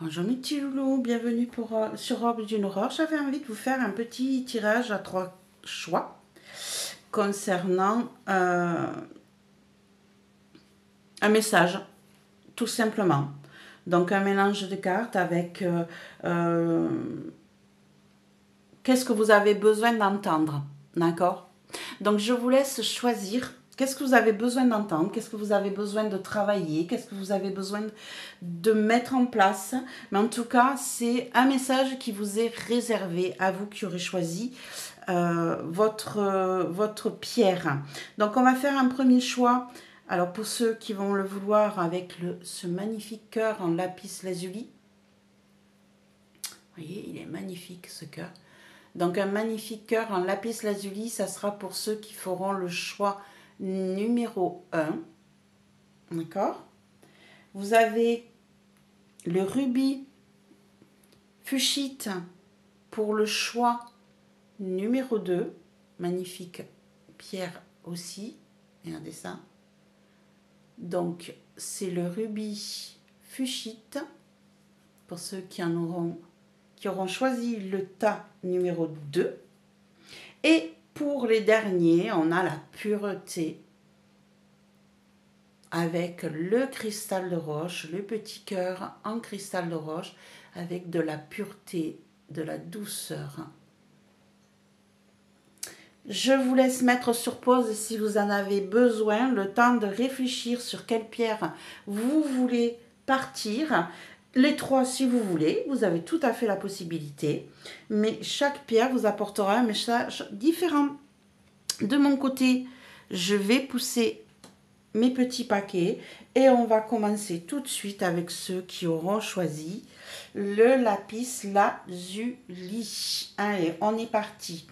Bonjour mes petits loulous, bienvenue sur Orbe d'une Aurore. J'avais envie de vous faire un petit tirage à 3 choix concernant un message, tout simplement. Donc un mélange de cartes avec qu'est-ce que vous avez besoin d'entendre, d'accord? Donc je vous laisse choisir. Qu'est-ce que vous avez besoin d'entendre? Qu'est-ce que vous avez besoin de travailler? Qu'est-ce que vous avez besoin de mettre en place? Mais en tout cas, c'est un message qui vous est réservé à vous qui aurez choisi votre pierre. Donc, on va faire un premier choix. Alors, pour ceux qui vont le vouloir, avec ce magnifique cœur en lapis lazuli. Vous voyez, il est magnifique ce cœur. Donc, un magnifique cœur en lapis lazuli, ça sera pour ceux qui feront le choix numéro 1. D'accord? Vous avez le rubis fuchsite pour le choix numéro 2. Magnifique pierre aussi. Regardez ça. Donc, c'est le rubis fuchsite pour ceux qui auront choisi le tas numéro 2. Et pour les derniers, on a la pureté avec le cristal de roche, le petit cœur en cristal de roche, avec de la pureté, de la douceur. Je vous laisse mettre sur pause si vous en avez besoin, le temps de réfléchir sur quelle pierre vous voulez partir. Les 3 si vous voulez, vous avez tout à fait la possibilité, mais chaque pierre vous apportera un message différent. De mon côté, je vais pousser mes petits paquets et on va commencer tout de suite avec ceux qui auront choisi le lapis lazuli. Allez, on est parti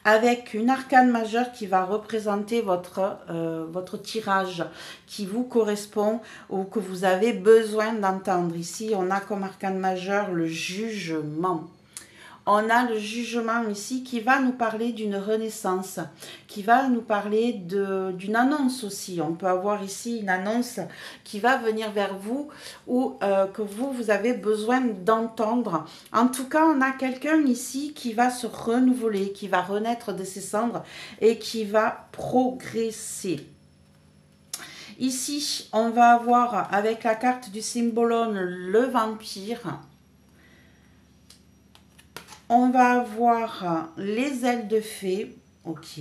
avec une arcane majeure qui va représenter votre tirage qui vous correspond ou que vous avez besoin d'entendre. Ici, on a comme arcane majeure le jugement. On a le jugement ici qui va nous parler d'une renaissance, qui va nous parler d'une annonce aussi. On peut avoir ici une annonce qui va venir vers vous ou que vous avez besoin d'entendre. En tout cas, on a quelqu'un ici qui va se renouveler, qui va renaître de ses cendres et qui va progresser. Ici, on va avoir avec la carte du symbolone le vampire. On va avoir les ailes de fée. Ok,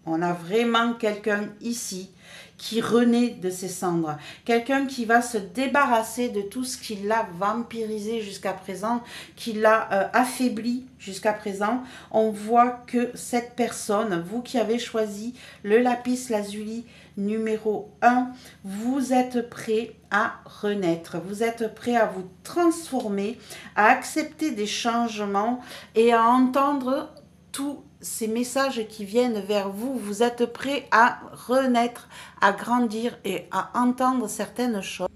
on a vraiment quelqu'un ici qui renaît de ses cendres. Quelqu'un qui va se débarrasser de tout ce qui l'a vampirisé jusqu'à présent, qui l'a affaibli jusqu'à présent. On voit que cette personne, vous qui avez choisi le lapis lazuli numéro 1, vous êtes prêt à renaître, vous êtes prêt à vous transformer, à accepter des changements et à entendre tous ces messages qui viennent vers vous. Vous êtes prêt à renaître, à grandir et à entendre certaines choses.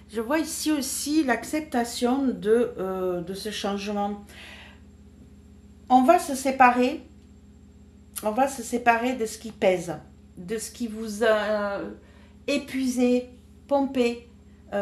Je vois ici aussi l'acceptation de ce changement. On va se séparer de ce qui pèse, de ce qui vous a épuisé, pompé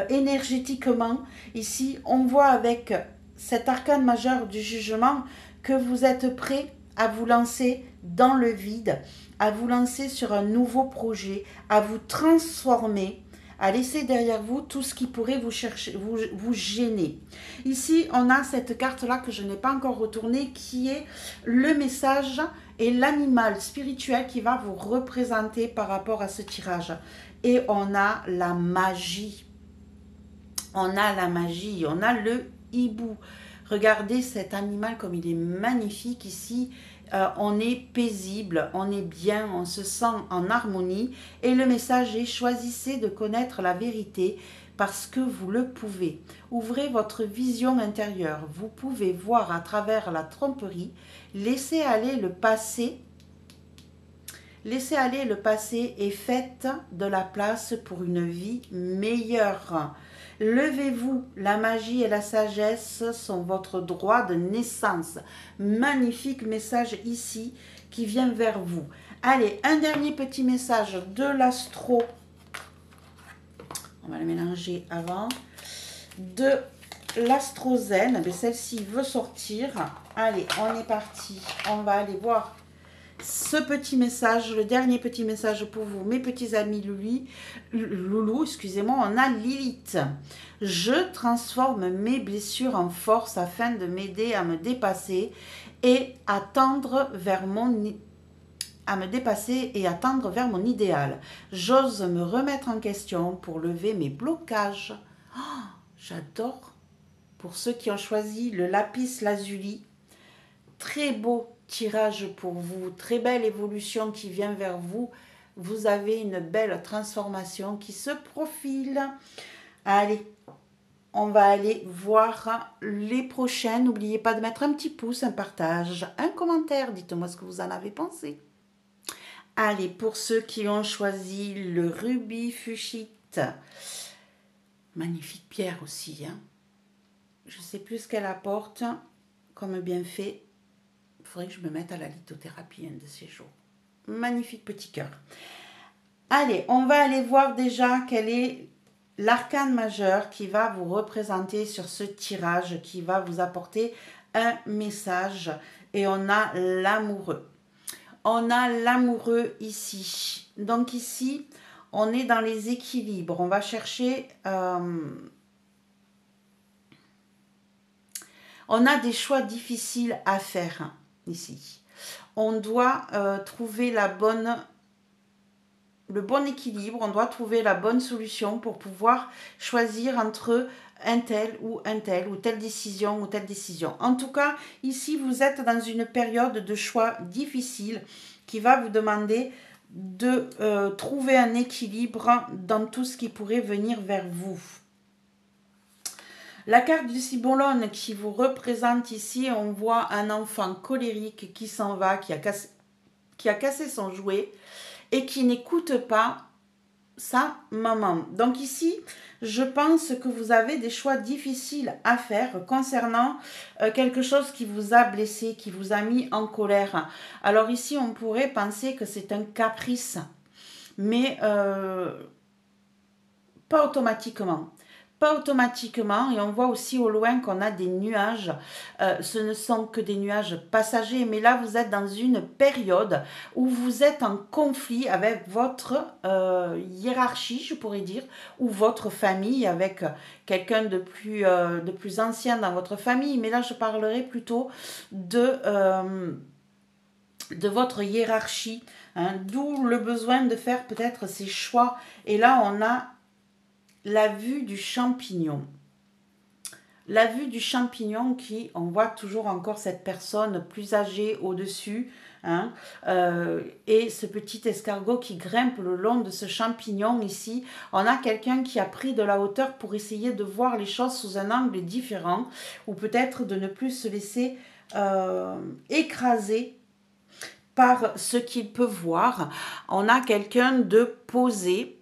énergétiquement. Ici, on voit avec cet arcane majeur du jugement que vous êtes prêt à vous lancer dans le vide, à vous lancer sur un nouveau projet, à vous transformer, à laisser derrière vous tout ce qui pourrait vous gêner. Ici, on a cette carte-là que je n'ai pas encore retournée, qui est le message et l'animal spirituel qui va vous représenter par rapport à ce tirage. Et on a la magie. On a la magie, on a le hibou. Regardez cet animal comme il est magnifique ici. On est paisible, on est bien, on se sent en harmonie. Et le message est: choisissez de connaître la vérité parce que vous le pouvez. Ouvrez votre vision intérieure. Vous pouvez voir à travers la tromperie. Laissez aller le passé. Laissez aller le passé et faites de la place pour une vie meilleure. Levez-vous, la magie et la sagesse sont votre droit de naissance. Magnifique message ici qui vient vers vous. Allez, un dernier petit message de l'astro. On va le mélanger avant. De l'astrozène, celle-ci veut sortir. Allez, on est parti. On va aller voir ce petit message, le dernier petit message pour vous, mes petits amis loulous, excusez-moi, on a Lilith. Je transforme mes blessures en force afin de m'aider à me dépasser et à tendre vers mon idéal. J'ose me remettre en question pour lever mes blocages. Oh, j'adore. Pour ceux qui ont choisi le lapis lazuli, très beau tirage pour vous, très belle évolution qui vient vers vous. Vous avez une belle transformation qui se profile. Allez, on va aller voir les prochaines. N'oubliez pas de mettre un petit pouce, un partage, un commentaire. Dites-moi ce que vous en avez pensé. Allez, pour ceux qui ont choisi le rubis fuchsite, magnifique pierre aussi. Hein. Je ne sais plus ce qu'elle apporte comme bienfait. Il faudrait que je me mette à la lithothérapie un de ces jours. Magnifique petit cœur. Allez, on va aller voir déjà quel est l'arcane majeur qui va vous représenter sur ce tirage, qui va vous apporter un message. Et on a l'amoureux. On a l'amoureux ici. Donc ici, on est dans les équilibres. On va chercher... on a des choix difficiles à faire ici. On doit trouver le bon équilibre, on doit trouver la bonne solution pour pouvoir choisir entre un tel ou telle décision ou telle décision. En tout cas, ici, vous êtes dans une période de choix difficile qui va vous demander de trouver un équilibre dans tout ce qui pourrait venir vers vous. La carte du cibolone qui vous représente ici, on voit un enfant colérique qui s'en va, qui a cassé son jouet et qui n'écoute pas sa maman. Donc ici, je pense que vous avez des choix difficiles à faire concernant quelque chose qui vous a blessé, qui vous a mis en colère. Alors ici, on pourrait penser que c'est un caprice, mais pas automatiquement. Pas automatiquement, et on voit aussi au loin qu'on a des nuages. Ce ne sont que des nuages passagers, mais là vous êtes dans une période où vous êtes en conflit avec votre hiérarchie, je pourrais dire, ou votre famille, avec quelqu'un de plus ancien dans votre famille. Mais là je parlerai plutôt de votre hiérarchie, hein, d'où le besoin de faire peut-être ces choix. Et là on a la vue du champignon. La vue du champignon qui, on voit toujours encore cette personne plus âgée au-dessus, hein, et ce petit escargot qui grimpe le long de ce champignon ici. On a quelqu'un qui a pris de la hauteur pour essayer de voir les choses sous un angle différent, ou peut-être de ne plus se laisser écraser par ce qu'il peut voir. On a quelqu'un de posé.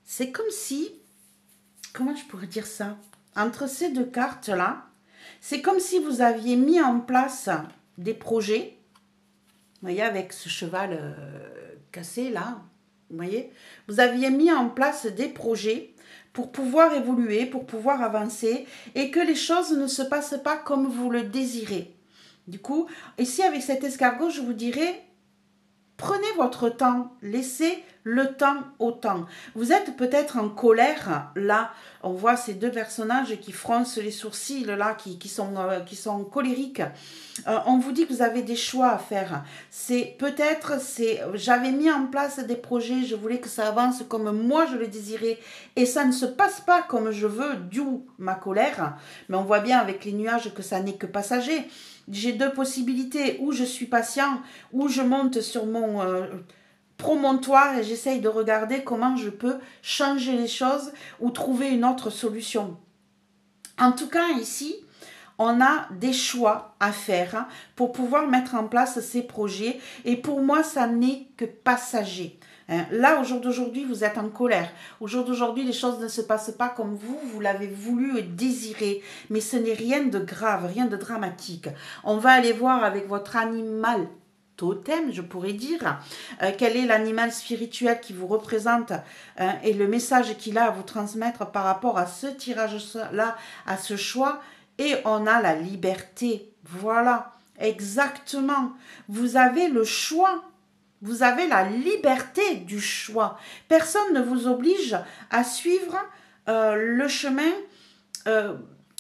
C'est comme si, comment je pourrais dire ça? Entre ces deux cartes-là, c'est comme si vous aviez mis en place des projets. Vous voyez, avec ce cheval cassé là, vous voyez, vous aviez mis en place des projets pour pouvoir évoluer, pour pouvoir avancer et que les choses ne se passent pas comme vous le désirez. Du coup, ici avec cet escargot, je vous dirais, prenez votre temps, laissez le temps au temps. Vous êtes peut-être en colère, là, on voit ces deux personnages qui froncent les sourcils, là, qui sont colériques. On vous dit que vous avez des choix à faire. J'avais mis en place des projets, je voulais que ça avance comme moi je le désirais, et ça ne se passe pas comme je veux, d'où ma colère. Mais on voit bien avec les nuages que ça n'est que passager. J'ai deux possibilités, ou je suis patient, ou je monte sur mon promontoire et j'essaye de regarder comment je peux changer les choses ou trouver une autre solution. En tout cas, ici, on a des choix à faire pour pouvoir mettre en place ces projets. Et pour moi, ça n'est que passager. Là, au jour d'aujourd'hui, vous êtes en colère. Au jour d'aujourd'hui, les choses ne se passent pas comme vous l'avez voulu et désiré. Mais ce n'est rien de grave, rien de dramatique. On va aller voir avec votre animal totem, je pourrais dire, quel est l'animal spirituel qui vous représente et le message qu'il a à vous transmettre par rapport à ce tirage-là, à ce choix. Et on a la liberté. Voilà, exactement. Vous avez le choix. Vous avez la liberté du choix. Personne ne vous oblige à suivre le chemin.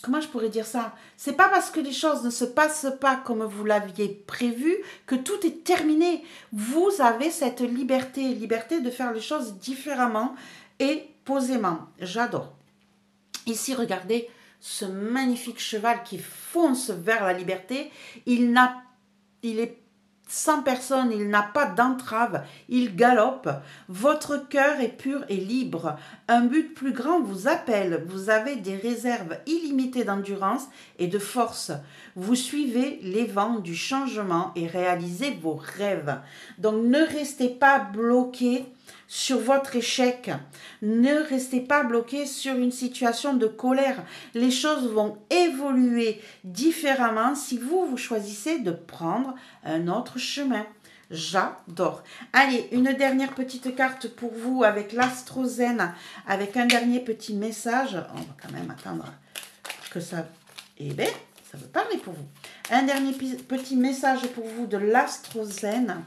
Comment je pourrais dire ça? C'est pas parce que les choses ne se passent pas comme vous l'aviez prévu que tout est terminé. Vous avez cette liberté de faire les choses différemment et posément. J'adore. Ici, regardez ce magnifique cheval qui fonce vers la liberté. Il est sans personne, il n'a pas d'entrave, il galope. Votre cœur est pur et libre. Un but plus grand vous appelle. Vous avez des réserves illimitées d'endurance et de force. Vous suivez les vents du changement et réalisez vos rêves. Donc ne restez pas bloqué sur votre échec. Ne restez pas bloqué sur une situation de colère. Les choses vont évoluer différemment si vous choisissez de prendre un autre chemin. J'adore. Allez, une dernière petite carte pour vous avec l'astrozène, avec un dernier petit message. On va quand même attendre que ça... Eh bien, ça veut parler pour vous. Un dernier petit message pour vous de l'astrozène.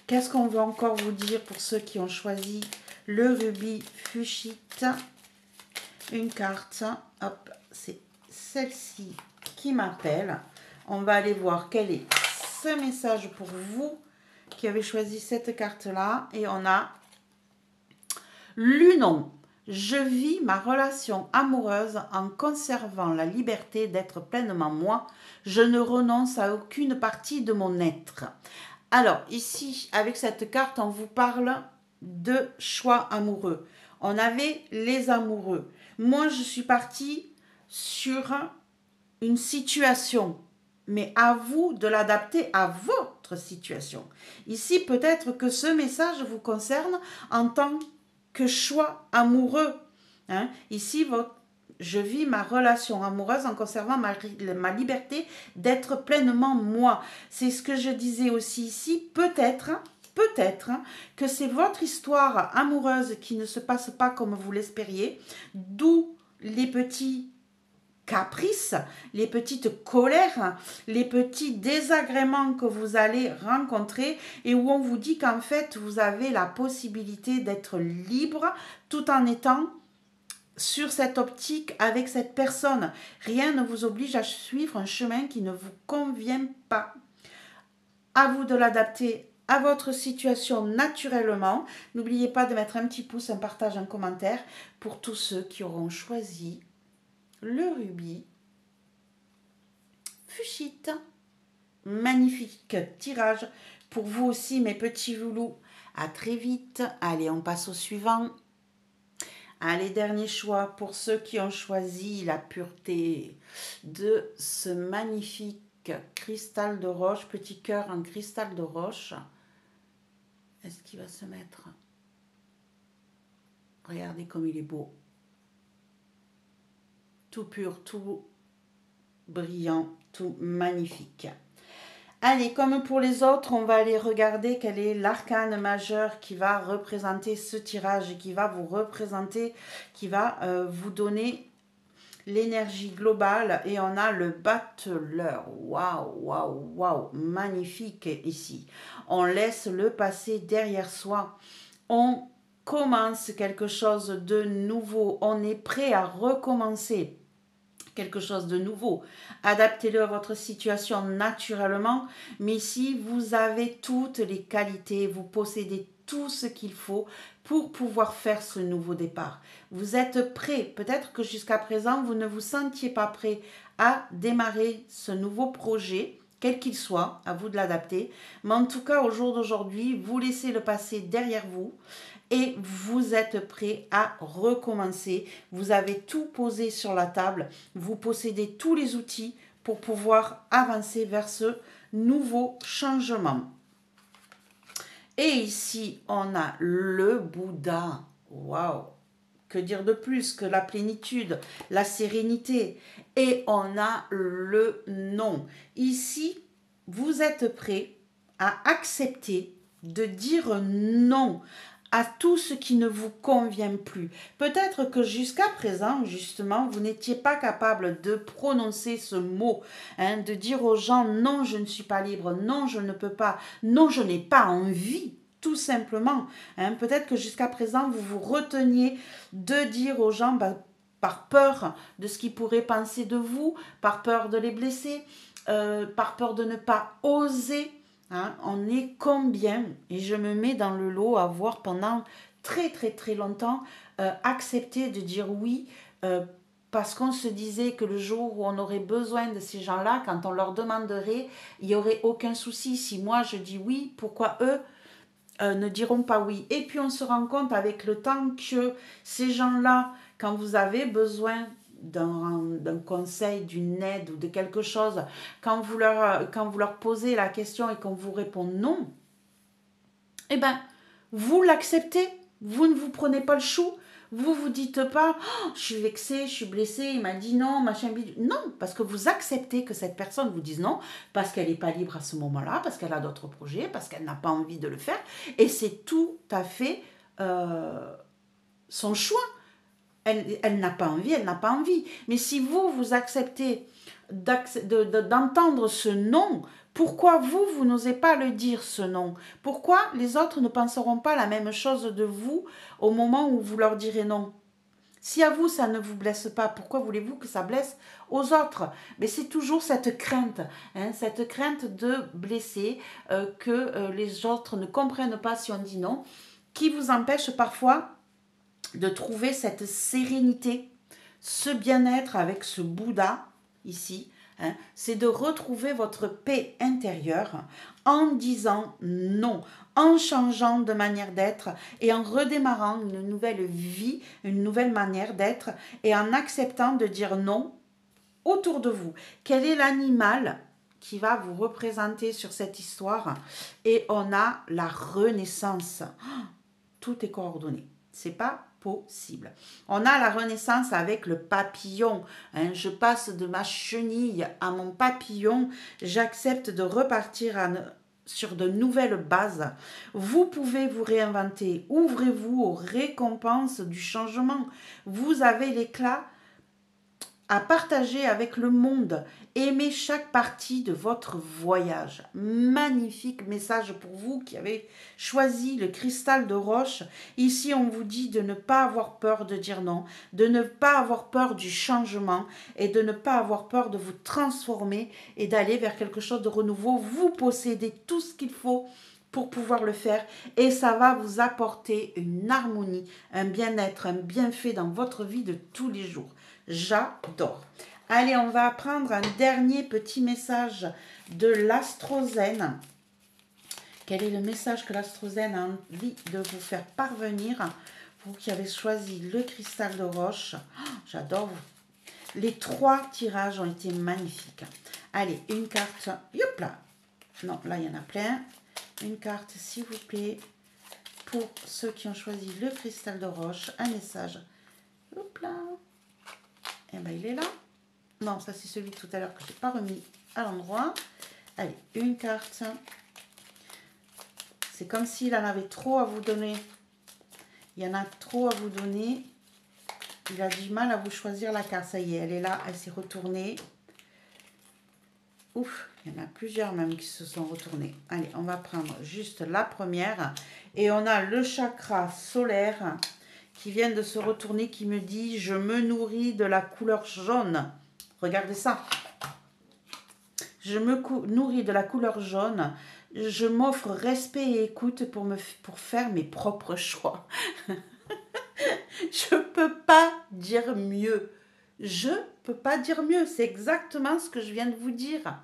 Qu'est-ce qu'on veut encore vous dire pour ceux qui ont choisi le rubis fuchsite? Une carte, hop, c'est celle-ci qui m'appelle. On va aller voir quel est ce message pour vous qui avez choisi cette carte-là. Et on a Lunon. Je vis ma relation amoureuse en conservant la liberté d'être pleinement moi. Je ne renonce à aucune partie de mon être. Alors, ici, avec cette carte, on vous parle de choix amoureux. On avait les amoureux. Moi, je suis partie sur une situation, mais à vous de l'adapter à votre situation. Ici, peut-être que ce message vous concerne en tant que choix amoureux. Ici, je vis ma relation amoureuse en conservant ma liberté d'être pleinement moi. C'est ce que je disais aussi ici. Peut-être que c'est votre histoire amoureuse qui ne se passe pas comme vous l'espériez, d'où les petits caprices, les petites colères, les petits désagréments que vous allez rencontrer et où on vous dit qu'en fait, vous avez la possibilité d'être libre tout en étant sur cette optique avec cette personne. Rien ne vous oblige à suivre un chemin qui ne vous convient pas. À vous de l'adapter à votre situation naturellement. N'oubliez pas de mettre un petit pouce, un partage, un commentaire pour tous ceux qui auront choisi le rubis fuchsite. Magnifique tirage pour vous aussi, mes petits loulous. À très vite. Allez, on passe au suivant. Allez, dernier choix pour ceux qui ont choisi la pureté de ce magnifique cristal de roche, petit cœur en cristal de roche. Est-ce qu'il va se mettre? Regardez comme il est beau. Tout pur, tout brillant, tout magnifique. Allez, comme pour les autres, on va aller regarder quel est l'arcane majeur qui va représenter ce tirage et qui va vous représenter, qui va vous donner l'énergie globale. Et on a le battleur. Waouh, waouh, waouh, magnifique ici. On laisse le passé derrière soi. On commence quelque chose de nouveau. On est prêt à recommencer quelque chose de nouveau. Adaptez-le à votre situation naturellement, mais ici, vous avez toutes les qualités, vous possédez tout ce qu'il faut pour pouvoir faire ce nouveau départ. Vous êtes prêt. Peut-être que jusqu'à présent, vous ne vous sentiez pas prêt à démarrer ce nouveau projet, quel qu'il soit, à vous de l'adapter. Mais en tout cas, au jour d'aujourd'hui, vous laissez le passé derrière vous et vous êtes prêt à recommencer. Vous avez tout posé sur la table. Vous possédez tous les outils pour pouvoir avancer vers ce nouveau changement. Et ici, on a le Bouddha. Waouh! Que dire de plus que la plénitude, la sérénité. Et on a le non. Ici, vous êtes prêt à accepter de dire non à tout ce qui ne vous convient plus. Peut-être que jusqu'à présent, justement, vous n'étiez pas capable de prononcer ce mot, hein, de dire aux gens non, je ne suis pas libre, non, je ne peux pas, non, je n'ai pas envie, tout simplement. Hein. Peut-être que jusqu'à présent, vous vous reteniez de dire aux gens, par peur de ce qu'ils pourraient penser de vous, par peur de les blesser, par peur de ne pas oser. Hein, on est combien, et je me mets dans le lot, à voir pendant très très très longtemps accepter de dire oui parce qu'on se disait que le jour où on aurait besoin de ces gens-là, quand on leur demanderait, il n'y aurait aucun souci. Si moi je dis oui, pourquoi eux ne diront pas oui? Et puis on se rend compte avec le temps que ces gens-là, quand vous avez besoin d'un conseil, d'une aide ou de quelque chose, quand vous leur posez la question et qu'on vous répond non, eh bien, vous l'acceptez, vous ne vous prenez pas le chou, vous vous dites pas oh, je suis vexée, je suis blessée, il m'a dit non, machin bidule. Non, parce que vous acceptez que cette personne vous dise non, parce qu'elle n'est pas libre à ce moment-là, parce qu'elle a d'autres projets, parce qu'elle n'a pas envie de le faire, et c'est tout à fait son choix. Elle n'a pas envie, elle n'a pas envie. Mais si vous acceptez d'entendre ce non, pourquoi vous n'osez pas le dire, ce non? Pourquoi les autres ne penseront pas la même chose de vous au moment où vous leur direz non? Si à vous, ça ne vous blesse pas, pourquoi voulez-vous que ça blesse aux autres? Mais c'est toujours cette crainte, hein, cette crainte de blesser, que les autres ne comprennent pas si on dit non, qui vous empêche parfois de trouver cette sérénité, ce bien-être avec ce Bouddha ici, hein, c'est de retrouver votre paix intérieure en disant non, en changeant de manière d'être et en redémarrant une nouvelle vie, une nouvelle manière d'être et en acceptant de dire non autour de vous. Quel est l'animal qui va vous représenter sur cette histoire? Et on a la renaissance. Tout est coordonné. C'est pas possible. On a la renaissance avec le papillon. Hein. Je passe de ma chenille à mon papillon. J'accepte de repartir sur de nouvelles bases. Vous pouvez vous réinventer. Ouvrez-vous aux récompenses du changement. Vous avez l'éclat à partager avec le monde. Aimez chaque partie de votre voyage. Magnifique message pour vous qui avez choisi le cristal de roche. Ici, on vous dit de ne pas avoir peur de dire non, de ne pas avoir peur du changement et de ne pas avoir peur de vous transformer et d'aller vers quelque chose de renouveau. Vous possédez tout ce qu'il faut pour pouvoir le faire et ça va vous apporter une harmonie, un bien-être, un bienfait dans votre vie de tous les jours. J'adore. Allez, on va prendre un dernier petit message de l'Astrozène. Quel est le message que l'Astrozène a envie de vous faire parvenir? Vous qui avez choisi le cristal de roche. Oh, j'adore. Les 3 tirages ont été magnifiques. Allez, une carte. Hop là. Non, là, il y en a plein. Une carte, s'il vous plaît, pour ceux qui ont choisi le cristal de roche. Un message. Hop là. Eh bien, il est là. Non, ça, c'est celui de tout à l'heure que je n'ai pas remis à l'endroit. Allez, une carte. C'est comme s'il en avait trop à vous donner. Il y en a trop à vous donner. Il a du mal à vous choisir la carte. Ça y est, elle est là. Elle s'est retournée. Ouf, il y en a plusieurs même qui se sont retournés. Allez, on va prendre juste la première. Et on a le chakra solaire qui vient de se retourner, qui me dit « Je me nourris de la couleur jaune ». Regardez ça. Je me nourris de la couleur jaune. Je m'offre respect et écoute pour faire mes propres choix. Je peux pas dire mieux. Je peux pas dire mieux. C'est exactement ce que je viens de vous dire.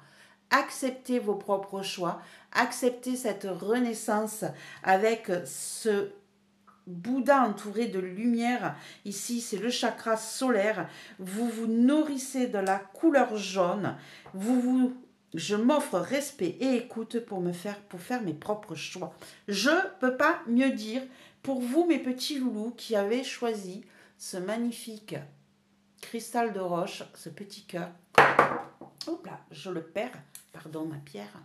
Acceptez vos propres choix. Acceptez cette renaissance avec ce Bouddha entouré de lumière. Ici, c'est le chakra solaire. Vous vous nourrissez de la couleur jaune. Je m'offre respect et écoute pour faire mes propres choix. Je peux pas mieux dire pour vous, mes petits loulous, qui avez choisi ce magnifique cristal de roche, ce petit cœur. Hop là, je le perds. Pardon, ma pierre.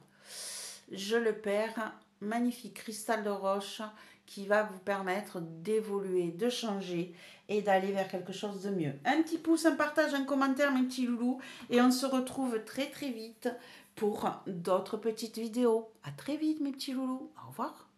je le perds. Magnifique cristal de roche qui va vous permettre d'évoluer, de changer et d'aller vers quelque chose de mieux. Un petit pouce, un partage, un commentaire, mes petits loulous. Et on se retrouve très très vite pour d'autres petites vidéos. À très vite, mes petits loulous. Au revoir.